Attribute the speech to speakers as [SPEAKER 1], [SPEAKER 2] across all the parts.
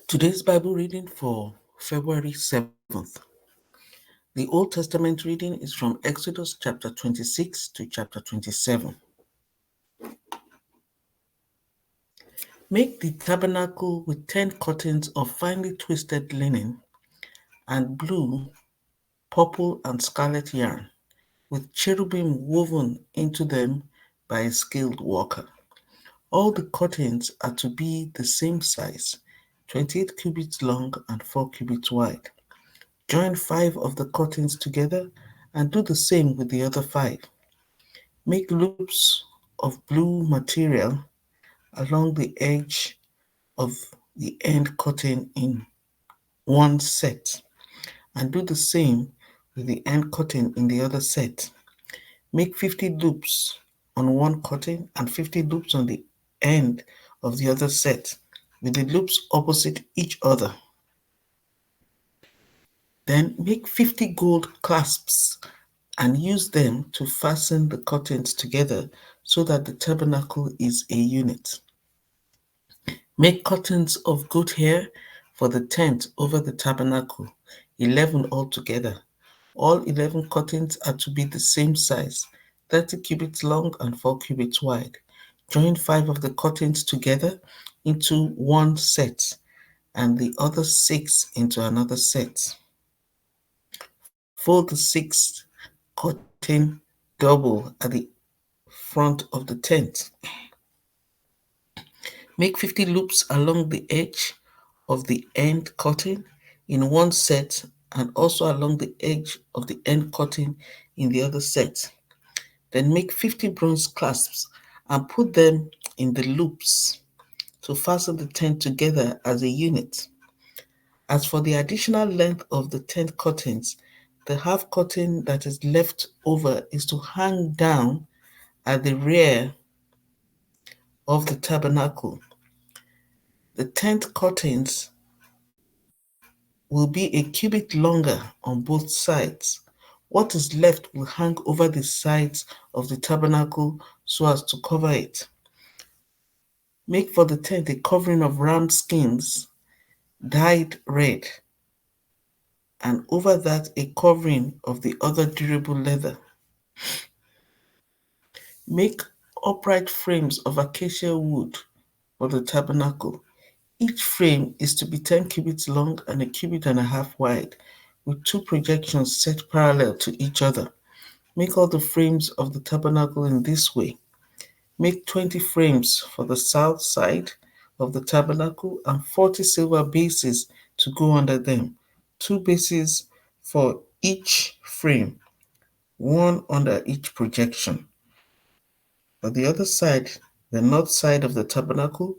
[SPEAKER 1] Today's Bible reading for February 7th. The Old Testament reading is from Exodus chapter 26 to chapter 27. Make the tabernacle with 10 curtains of finely twisted linen and blue, purple, and scarlet yarn, with cherubim woven into them by a skilled worker. All the curtains are to be the same size, 28 cubits long and 4 cubits wide. Join 5 of the curtains together and do the same with the other 5. Make loops of blue material along the edge of the end curtain in one set and do the same with the end curtain in the other set. Make 50 loops on one curtain and 50 loops on the end of the other set with the loops opposite each other. Then make 50 gold clasps and use them to fasten the curtains together so that the tabernacle is a unit. Make curtains of goat hair for the tent over the tabernacle, 11 altogether. All 11 curtains are to be the same size, 30 cubits long and 4 cubits wide. Join 5 of the curtains together into one set and the other 6 into another set. Fold the 6th curtain double at the front of the tent. Make 50 loops along the edge of the end curtain in one set and also along the edge of the end curtain in the other set. Then make 50 bronze clasps and put them in the loops to fasten the tent together as a unit. As for the additional length of the tent curtains, the half curtain that is left over is to hang down at the rear of the tabernacle. The tent curtains will be a cubit longer on both sides. What is left will hang over the sides of the tabernacle so as to cover it. Make for the tent a covering of ram skins dyed red, and over that a covering of the other durable leather. Make upright frames of acacia wood for the tabernacle. Each frame is to be 10 cubits long and a cubit and a half wide, with 2 projections set parallel to each other. Make all the frames of the tabernacle in this way. Make 20 frames for the south side of the tabernacle and 40 silver bases to go under them, 2 bases for each frame, one under each projection. For the other side, the north side of the tabernacle,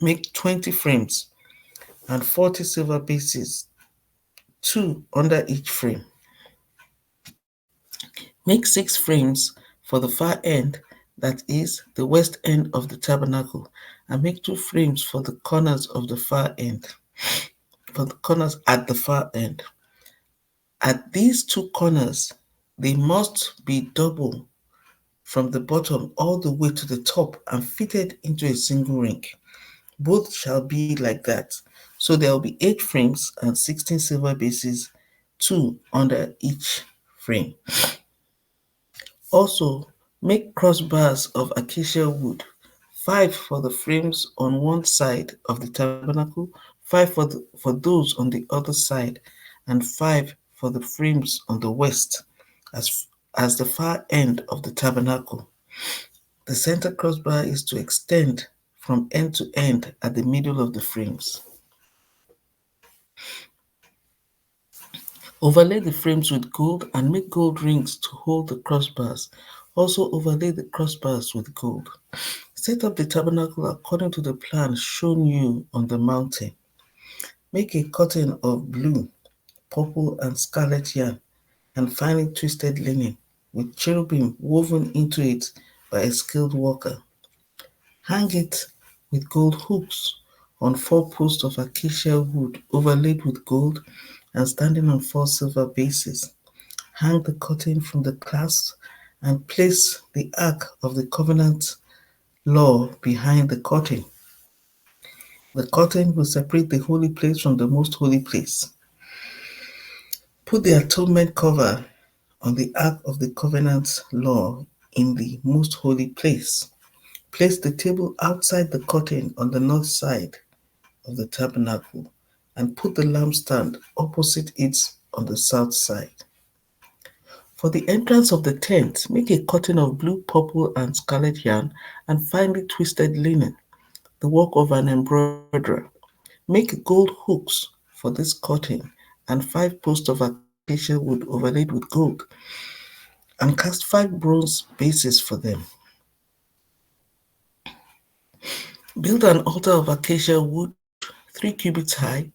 [SPEAKER 1] make 20 frames and 40 silver bases, 2 under each frame. Make 6 frames for the far end, that is, the west end of the tabernacle, and make 2 frames for the corners of the far end, for the corners at the far end. At these 2 corners, they must be double from the bottom all the way to the top and fitted into a single ring. Both shall be like that. So there will be 8 frames and 16 silver bases, 2 under each frame. Also, make crossbars of acacia wood, 5 for the frames on one side of the tabernacle, 5 for those on the other side, and 5 for the frames on the west, as the far end of the tabernacle. The center crossbar is to extend from end to end at the middle of the frames. Overlay the frames with gold and make gold rings to hold the crossbars. Also overlay the crossbars with gold. Set up the tabernacle according to the plan shown you on the mountain. Make a curtain of blue, purple, and scarlet yarn and finely twisted linen with cherubim woven into it by a skilled worker. Hang it with gold hooks on 4 posts of acacia wood overlaid with gold and standing on 4 silver bases. Hang the curtain from the clasp and place the Ark of the Covenant law behind the curtain. The curtain will separate the holy place from the most holy place. Put the atonement cover on the Ark of the Covenant law in the most holy place. Place the table outside the curtain on the north side of the tabernacle and put the lampstand opposite it on the south side. For the entrance of the tent, make a curtain of blue, purple, and scarlet yarn and finely twisted linen, the work of an embroiderer. Make gold hooks for this curtain and 5 posts of acacia wood overlaid with gold, and cast 5 bronze bases for them. Build an altar of acacia wood 3 cubits high.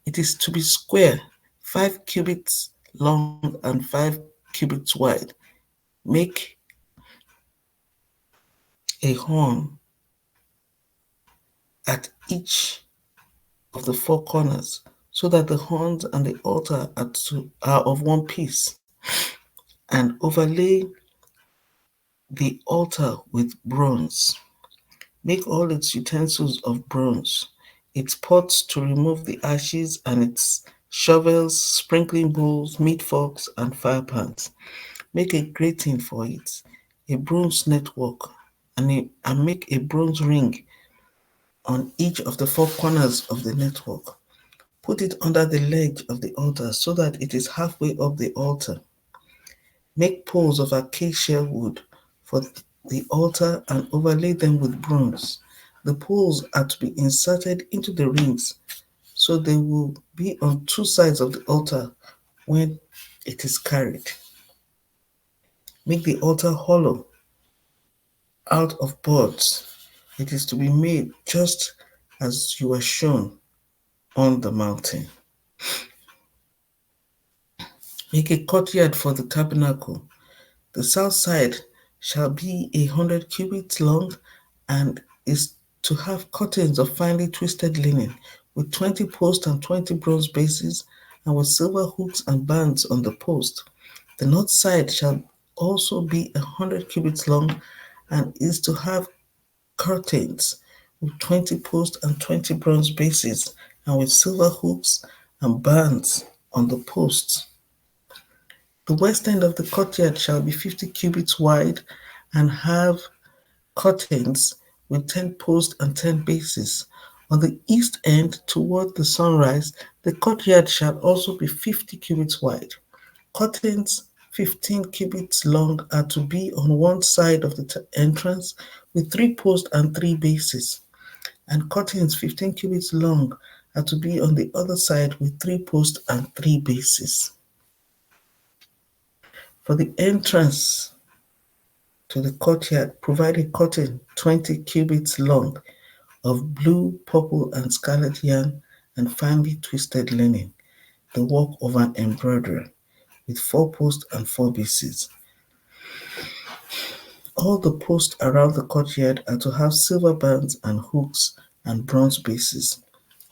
[SPEAKER 1] It is to be square, 5 cubits long, and 5 cubits wide. Make a horn at each of the 4 corners, so that the horns and the altar are of one piece, and overlay the altar with bronze. Make all its utensils of bronze, its pots to remove the ashes, and its shovels, sprinkling bowls, meat forks, and fire pans. Make a grating for it, a bronze network, and make a bronze ring on each of the 4 corners of the network. Put it under the ledge of the altar so that it is halfway up the altar. Make poles of acacia wood for the altar and overlay them with bronze. The poles are to be inserted into the rings, so they will be on 2 sides of the altar when it is carried. Make the altar hollow out of boards. It is to be made just as you are shown on the mountain. Make a courtyard for the tabernacle. The south side shall be 100 cubits long, and is to have curtains of finely twisted linen, with 20 posts and 20 bronze bases, and with silver hooks and bands on the post. The north side shall also be 100 cubits long, and is to have curtains with 20 posts and 20 bronze bases, and with silver hooks and bands on the posts. The west end of the courtyard shall be 50 cubits wide, and have curtains with 10 posts and 10 bases. On the east end, toward the sunrise, the courtyard shall also be 50 cubits wide. Curtains 15 cubits long are to be on one side of the entrance, with 3 posts and 3 bases, and curtains 15 cubits long are to be on the other side, with 3 posts and 3 bases. For the entrance to the courtyard, provide a curtain 20 cubits long of blue, purple, and scarlet yarn and finely twisted linen, the work of an embroiderer, with 4 posts and 4 bases. All the posts around the courtyard are to have silver bands and hooks and bronze bases.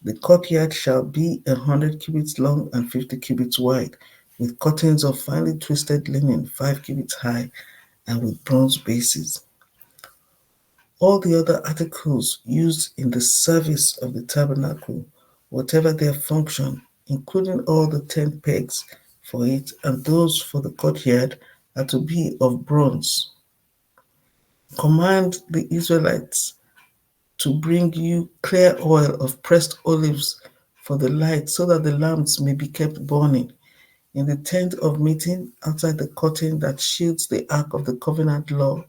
[SPEAKER 1] The courtyard shall be 100 cubits long and 50 cubits wide, with curtains of finely twisted linen 5 cubits high, and with bronze bases. All the other articles used in the service of the tabernacle, whatever their function, including all the tent pegs for it and those for the courtyard, are to be of bronze. Command the Israelites to bring you clear oil of pressed olives for the light, so that the lamps may be kept burning in the tent of meeting outside the curtain that shields the ark of the covenant law.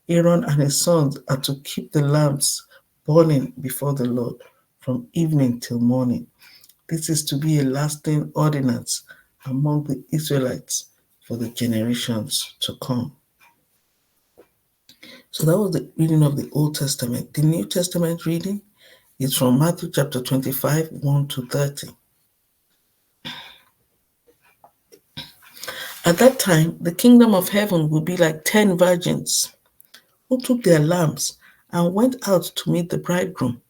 [SPEAKER 1] Aaron and his sons are to keep the lamps burning before the Lord from evening till morning. This is to be a lasting ordinance among the Israelites for the generations to come. So that was the reading of the Old Testament. The New Testament reading is from Matthew chapter 25, 1 to 30. At that time, the kingdom of heaven will be like 10 virgins who took their lamps and went out to meet the bridegroom.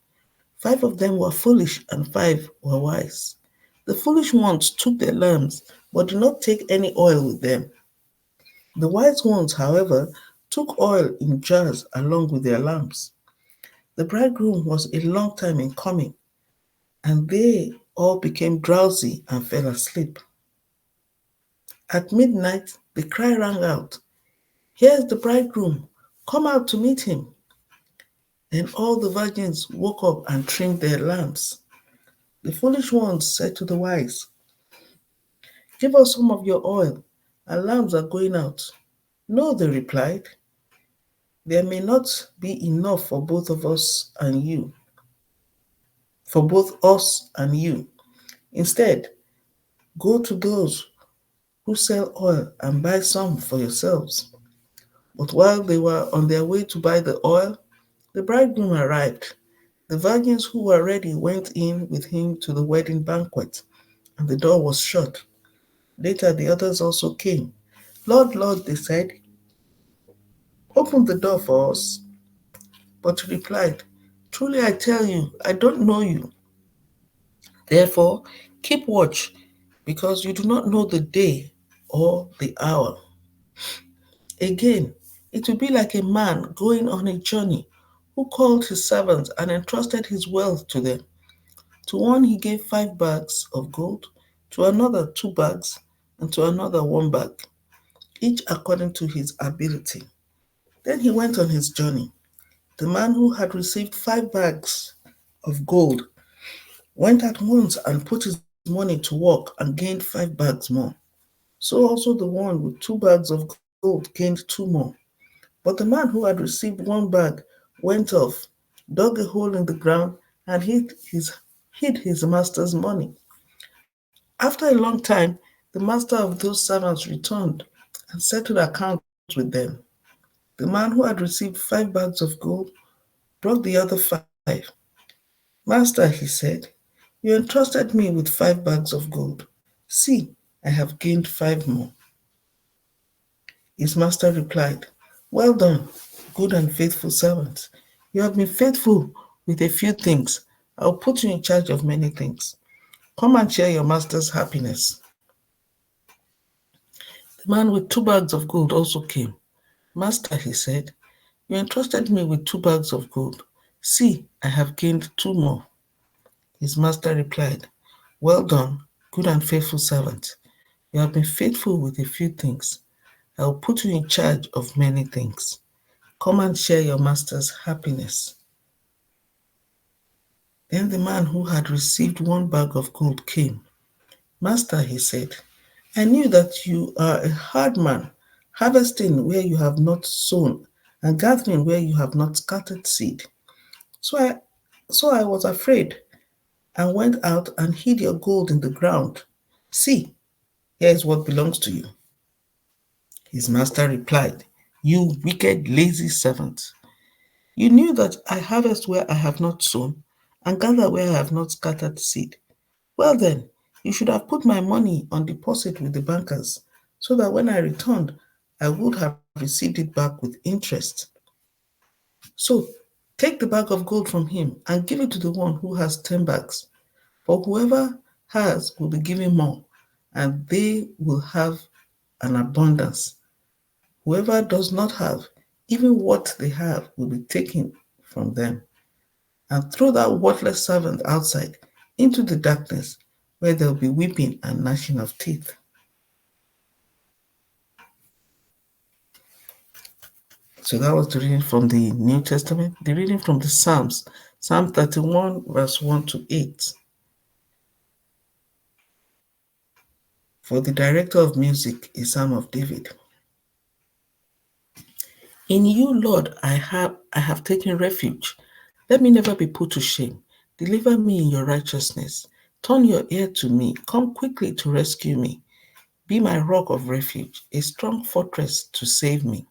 [SPEAKER 1] 5 of them were foolish and 5 were wise. The foolish ones took their lamps, but did not take any oil with them. The wise ones, however, took oil in jars along with their lamps. The bridegroom was a long time in coming, and they all became drowsy and fell asleep. At midnight, the cry rang out, "Here's the bridegroom! Come out to meet him!" Then all the virgins woke up and trimmed their lamps. The foolish ones said to the wise, "Give us some of your oil. Our lamps are going out." "No," they replied, "there may not be enough for both of us and you, for both us and you. Instead, go to those who sell oil and buy some for yourselves." But while they were on their way to buy the oil, the bridegroom arrived. The virgins who were ready went in with him to the wedding banquet, and the door was shut. Later, the others also came. "Lord, Lord," they said, "open the door for us." But he replied, "Truly I tell you, I don't know you. Therefore, keep watch, because you do not know the day or the hour." Again, it will be like a man going on a journey who called his servants and entrusted his wealth to them. To one he gave 5 bags of gold, to another 2 bags, and to another 1 bag, each according to his ability. Then he went on his journey. The man who had received 5 bags of gold went at once and put his money to work and gained 5 bags more. So also the one with 2 bags of gold gained 2 more. But the man who had received 1 bag went off, dug a hole in the ground, and hid his master's money. After a long time, the master of those servants returned and settled accounts with them. The man who had received 5 bags of gold brought the other 5. "Master," he said, "you entrusted me with 5 bags of gold. See, I have gained 5 more." His master replied, "Well done, good and faithful servant. You have been faithful with a few things. I'll put you in charge of many things. Come and share your master's happiness." The man with 2 bags of gold also came. "Master," he said, "you entrusted me with 2 bags of gold. See, I have gained 2 more." His master replied, "Well done, good and faithful servant. You have been faithful with a few things. I will put you in charge of many things. Come and share your master's happiness." Then the man who had received 1 bag of gold came. "Master," he said, "I knew that you are a hard man, harvesting where you have not sown and gathering where you have not scattered seed. So I was afraid and went out and hid your gold in the ground. See, here is what belongs to you." His master replied, "You wicked, lazy servant. You knew that I harvest where I have not sown and gather where I have not scattered seed. Well then, you should have put my money on deposit with the bankers, so that when I returned, I would have received it back with interest. So take the bag of gold from him and give it to the one who has 10 bags. For whoever has will be given more, and they will have an abundance. Whoever does not have, even what they have will be taken from them. And throw that worthless servant outside into the darkness, where there will be weeping and gnashing of teeth." So that was the reading from the New Testament. The reading from the Psalms, Psalm 31, verse 1 to 8. For the director of music, a psalm of David. In you, Lord, I have taken refuge. Let me never be put to shame. Deliver me in your righteousness. Turn your ear to me. Come quickly to rescue me. Be my rock of refuge, a strong fortress to save me.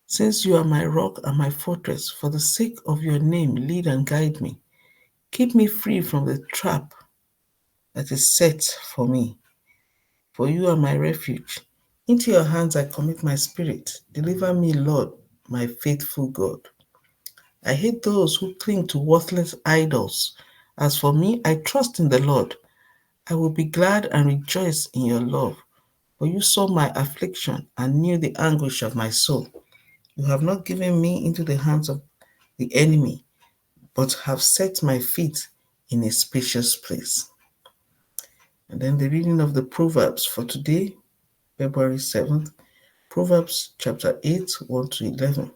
[SPEAKER 1] Since you are my rock and my fortress, for the sake of your name, lead and guide me. Keep me free from the trap that is set for me. For you are my refuge. Into your hands I commit my spirit. Deliver me, Lord, my faithful God. I hate those who cling to worthless idols. As for me, I trust in the Lord. I will be glad and rejoice in your love. For you saw my affliction and knew the anguish of my soul. You have not given me into the hands of the enemy, but have set my feet in a spacious place. And then the reading of the Proverbs for today, February 7th, Proverbs chapter 8, 1 to 11.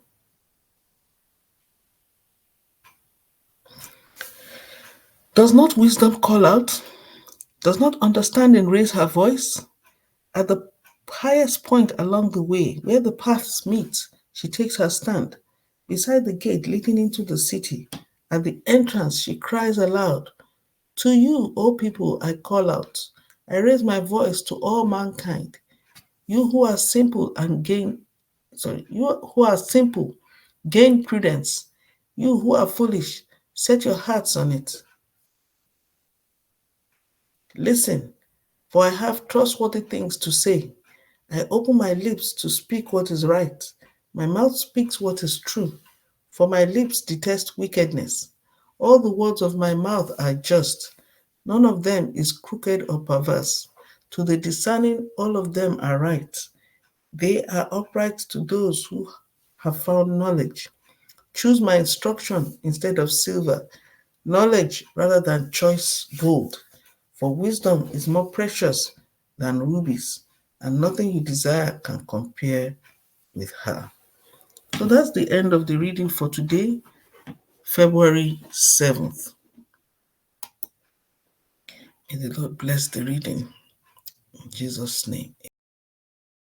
[SPEAKER 1] Does not wisdom call out? Does not understanding raise her voice? At the highest point along the way, where the paths meet, she takes her stand. Beside the gate leading into the city, at the entrance, she cries aloud, "To you, O people, I call out. I raise my voice to all mankind. You who are simple and gain, you who are simple, gain prudence. You who are foolish, set your hearts on it. Listen, for I have trustworthy things to say. I open my lips to speak what is right. My mouth speaks what is true, for my lips detest wickedness. All the words of my mouth are just. None of them is crooked or perverse. To the discerning, all of them are right. They are upright to those who have found knowledge. Choose my instruction instead of silver, knowledge rather than choice gold. For wisdom is more precious than rubies, and nothing you desire can compare with her. So that's the end of the reading for today, February 7th. May the Lord bless the reading in Jesus' name.